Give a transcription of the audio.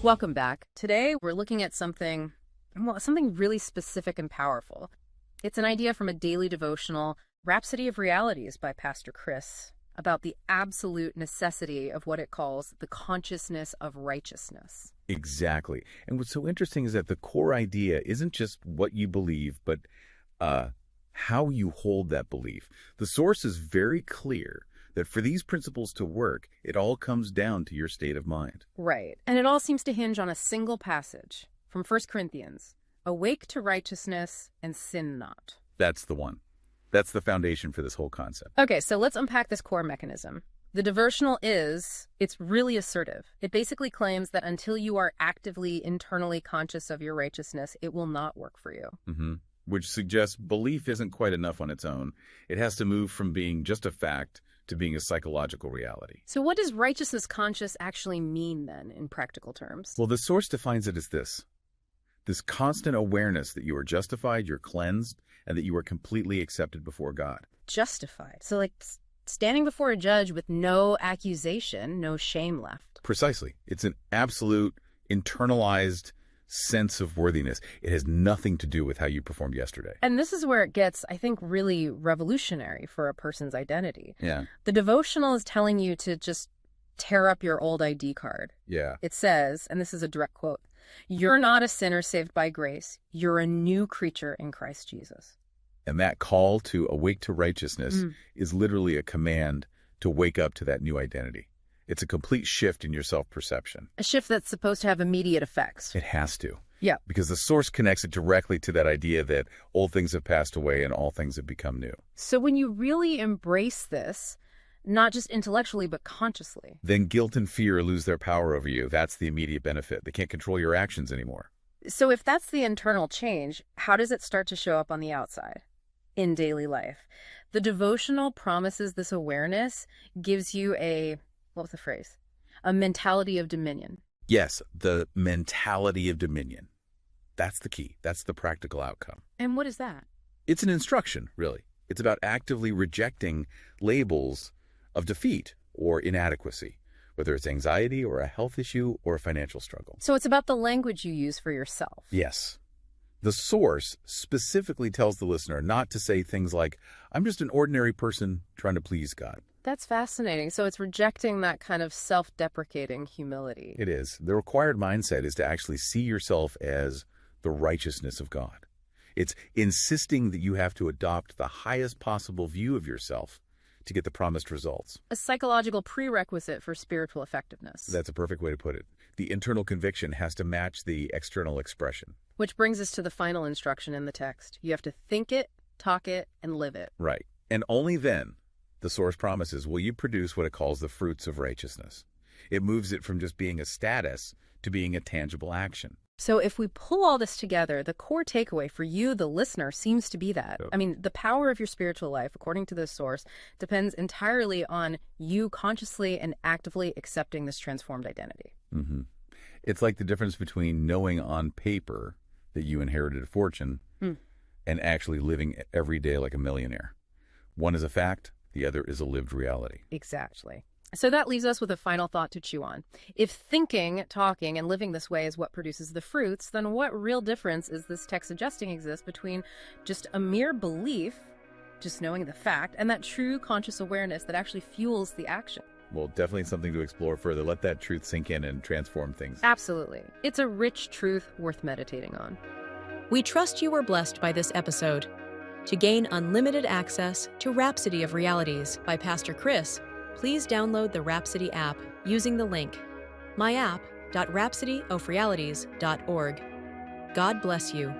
Welcome back. Today we're looking at something really specific and powerful. It's an idea from a daily devotional, Rhapsody of Realities by Pastor Chris, about the absolute necessity of what it calls the consciousness of righteousness. Exactly. And what's so interesting is that the core idea isn't just what you believe, but how you hold that belief. The source is very clear that for these principles to work, it all comes down to your state of mind. Right. And it all seems to hinge on a single passage from 1 Corinthians. Awake to righteousness and sin not. That's the one. That's the foundation for this whole concept. Okay, so let's unpack this core mechanism. The devotional it's really assertive. It basically claims that until you are actively, internally conscious of your righteousness, it will not work for you. Which suggests belief isn't quite enough on its own. It has to move from being just a fact to being a psychological reality. So what does righteousness conscious actually mean then in practical terms? Well, the source defines it as this constant awareness that you are justified, you're cleansed, and that you are completely accepted before God. Justified. So like standing before a judge with no accusation, no shame left. Precisely. It's an absolute internalized sense of worthiness. It has nothing to do with how you performed yesterday. And this is where it gets, I think, really revolutionary for a person's identity. Yeah. The devotional is telling you to just tear up your old ID card. Yeah. It says, and this is a direct quote, "You're not a sinner saved by grace. You're a new creature in Christ Jesus." And that call to awake to righteousness is literally a command to wake up to that new identity. It's a complete shift in your self-perception. A shift that's supposed to have immediate effects. It has to. Yeah. Because the source connects it directly to that idea that old things have passed away and all things have become new. So when you really embrace this, not just intellectually, but consciously, then guilt and fear lose their power over you. That's the immediate benefit. They can't control your actions anymore. So if that's the internal change, how does it start to show up on the outside in daily life? The devotional promises this awareness gives you what was the phrase? A mentality of dominion. Yes, the mentality of dominion. That's the key. That's the practical outcome. And what is that? It's an instruction, really. It's about actively rejecting labels of defeat or inadequacy, whether it's anxiety or a health issue or a financial struggle. So it's about the language you use for yourself. Yes. The source specifically tells the listener not to say things like, "I'm just an ordinary person trying to please God." That's fascinating. So it's rejecting that kind of self-deprecating humility. It is. The required mindset is to actually see yourself as the righteousness of God. It's insisting that you have to adopt the highest possible view of yourself to get the promised results. A psychological prerequisite for spiritual effectiveness. That's a perfect way to put it. The internal conviction has to match the external expression. Which brings us to the final instruction in the text. You have to think it, talk it, and live it. Right. And only then, the source promises, will you produce what it calls the fruits of righteousness. It moves it from just being a status to being a tangible action. So if we pull all this together, the core takeaway for you, the listener, seems to be that. I mean, the power of your spiritual life, according to this source, depends entirely on you consciously and actively accepting this transformed identity. It's like the difference between knowing on paper that you inherited a fortune and actually living every day like a millionaire. One is a fact, the other is a lived reality. Exactly. So that leaves us with a final thought to chew on. If thinking, talking, and living this way is what produces the fruits, then what real difference is this text suggesting exists between just a mere belief, just knowing the fact, and that true conscious awareness that actually fuels the action? Well, definitely something to explore further. Let that truth sink in and transform things. Absolutely. It's a rich truth worth meditating on. We trust you were blessed by this episode. To gain unlimited access to Rhapsody of Realities by Pastor Chris, please download the Rhapsody app using the link myapp.rhapsodyofrealities.org. God bless you.